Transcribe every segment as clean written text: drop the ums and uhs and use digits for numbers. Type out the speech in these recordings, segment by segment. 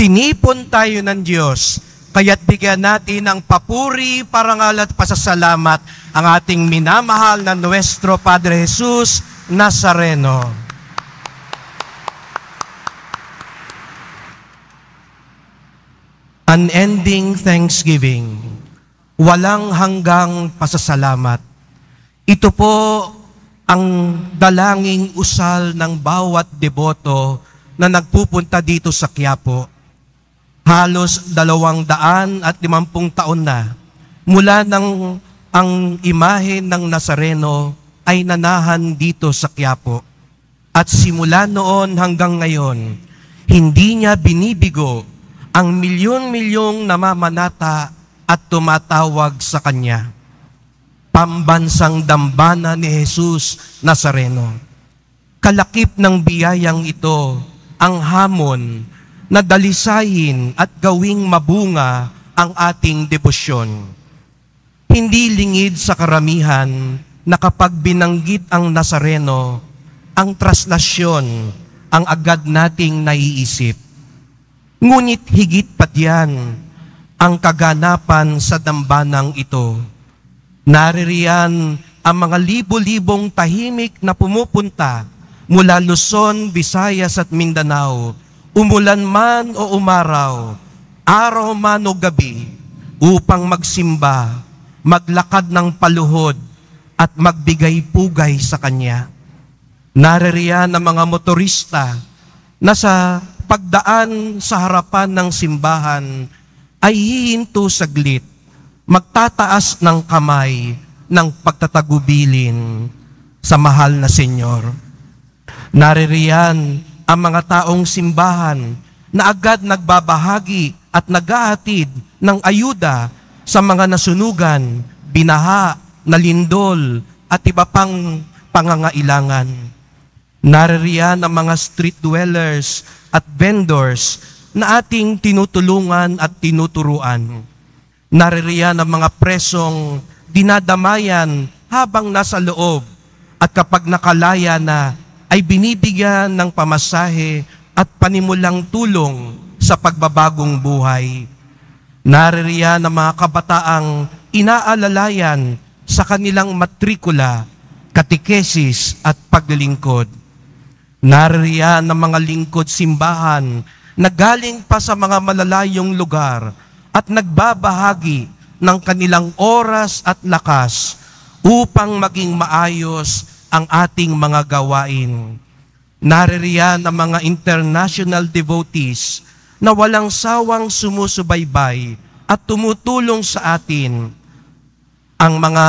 Tinipon tayo ng Diyos, kaya't bigyan natin ng papuri, parangal at pasasalamat ang ating minamahal na Nuestro Padre Jesus Nazareno. Unending thanksgiving, walang hanggang pasasalamat. Ito po ang dalangin usal ng bawat deboto na nagpupunta dito sa Quiapo. Halos 250 taon na mula nang ang imahe ng Nazareno ay nanahan dito sa Quiapo. At simula noon hanggang ngayon, hindi niya binibigo ang milyon-milyong namamanata at tumatawag sa Kanya. Pambansang dambana ni Jesus Nazareno. Kalakip ng biyayang ito ang hamon na dalisayin at gawing mabunga ang ating debosyon. Hindi lingid sa karamihan na kapag binanggit ang Nazareno, ang traslasyon ang agad nating naiisip. Ngunit higit pa diyan ang kaganapan sa dambanang ito. Naririyan ang mga libo-libong tahimik na pumupunta mula Luzon, Visayas at Mindanao, umulan man o umaraw, araw man o gabi, upang magsimba, maglakad ng paluhod at magbigay pugay sa Kanya. Naririyan ang mga motorista na sa pagdaan sa harapan ng simbahan ay hihinto saglit, magtataas ng kamay ng pagtatagubilin sa mahal na Senyor. Naririyan ang mga taong simbahan na agad nagbabahagi at naghahatid ng ayuda sa mga nasunugan, binaha, nalindol at iba pang pangangailangan. Naririyan ang mga street dwellers at vendors na ating tinutulungan at tinuturuan. Naririyan ang mga presong dinadamayan habang nasa loob at kapag nakalaya na ay binibigyan ng pamasahe at panimulang tulong sa pagbabagong buhay. Naririyan ang mga kabataang inaalalayan sa kanilang matrikula, katikesis at paglilingkod. Naririyan ang mga lingkod simbahan na galing pa sa mga malalayong lugar at nagbabahagi ng kanilang oras at lakas upang maging maayos ang ating mga gawain. Naririyan ang mga international devotees na walang sawang sumusubaybay at tumutulong sa atin. Ang mga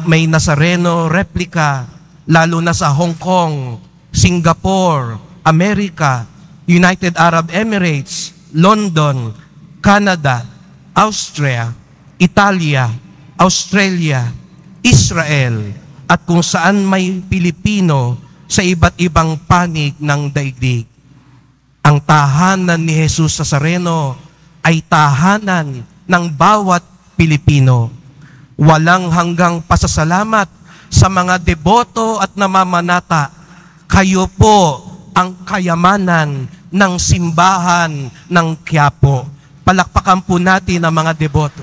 may Nazareno replika, lalo na sa Hong Kong, Singapore, Amerika, United Arab Emirates, London, Canada, Austria, Italia, Australia, Israel, at kung saan may Pilipino sa iba't ibang panig ng daigdig. Ang tahanan ni Jesus Nazareno ay tahanan ng bawat Pilipino. Walang hanggang pasasalamat sa mga deboto at namamanata. Kayo po ang kayamanan ng simbahan ng Quiapo. Palakpakan po natin ang mga deboto.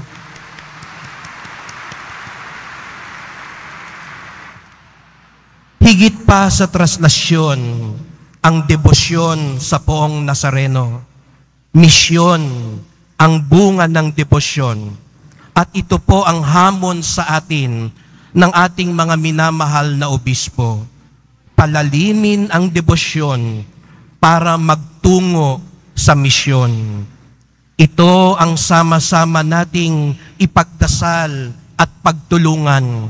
Higit pa sa traslasyon, ang debosyon sa poong Nazareno. Misyon ang bunga ng debosyon. At ito po ang hamon sa atin ng ating mga minamahal na obispo. Palalimin ang debosyon para magtungo sa misyon. Ito ang sama-sama nating ipagdasal at pagtulungan.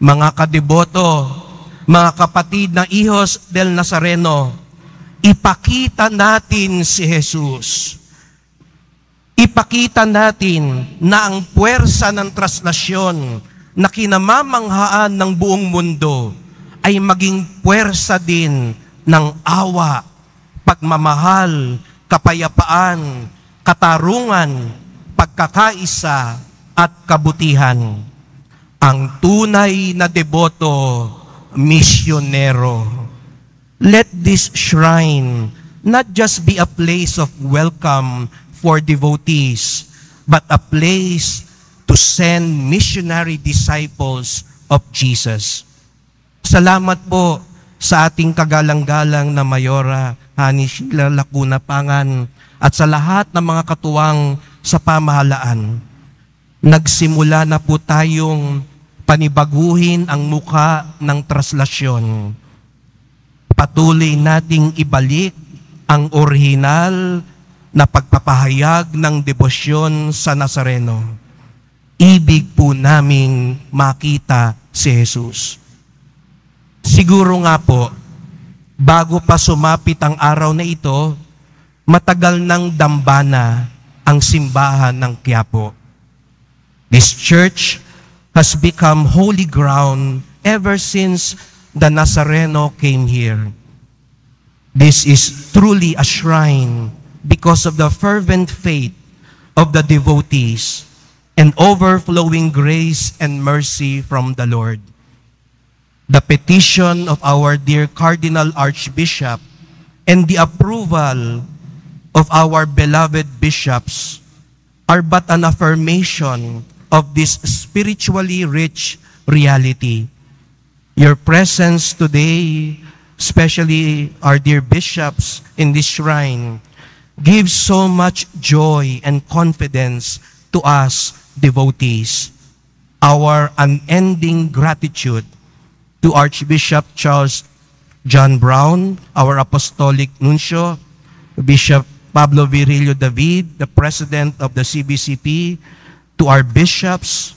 Mga kadeboto, mga kapatid na hijos del Nazareno, ipakita natin si Jesus. Ipakita natin na ang puwersa ng traslasyon na kinamamanghaan ng buong mundo ay maging puwersa din ng awa, pagmamahal, kapayapaan, katarungan, pagkakaisa at kabutihan. Ang tunay na deboto, misyonero. Let this shrine not just be a place of welcome for devotees, but a place to send missionary disciples of Jesus. Salamat po sa ating kagalang-galang na Mayora, Honey Sheila Lacuna Pangan, at sa lahat ng mga katuwang sa pamahalaan. Nagsimula na po tayong panibaguhin ang muka ng traslasyon. Patuloy nating ibalik ang orihinal na pagpapahayag ng debosyon sa Nazareno. Ibig po naming makita si Jesus. Siguro nga po, bago pa sumapit ang araw na ito, matagal nang dambana ang simbahan ng Quiapo. This church has become holy ground ever since the Nazareno came here. This is truly a shrine because of the fervent faith of the devotees and overflowing grace and mercy from the Lord. The petition of our dear Cardinal Archbishop and the approval of our beloved bishops are but an affirmation of this spiritually rich reality. Your presence today, especially our dear bishops in this shrine, gives so much joy and confidence to us devotees. Our unending gratitude to Archbishop Charles John Brown, our Apostolic Nuncio, Bishop Pablo Virilio David, the President of the CBCP, to our bishops,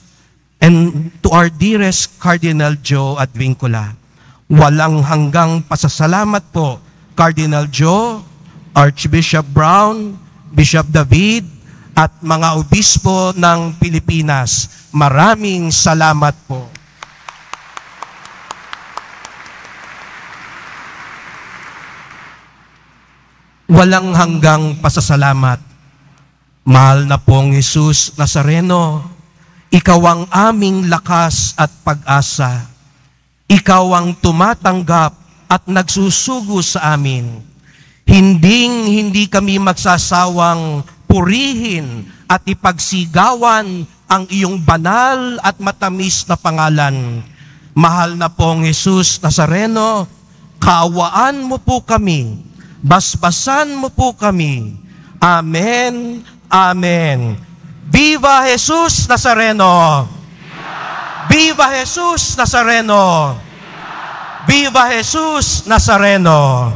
and to our dearest Cardinal Joe Advincula. Walang hanggang pasasalamat po, Cardinal Joe, Archbishop Brown, Bishop David, at mga obispo ng Pilipinas. Maraming salamat po. Walang hanggang pasasalamat. Mahal na pong Jesus Nazareno, Ikaw ang aming lakas at pag-asa. Ikaw ang tumatanggap at nagsusugo sa amin. Hindi kami magsasawang purihin at ipagsigawan ang iyong banal at matamis na pangalan. Mahal na pong Jesus Nazareno, kaawaan mo po kami, basbasan mo po kami. Amen, Amen. Viva Jesus Nazareno! Viva Jesus Nazareno! Viva Jesus Nazareno!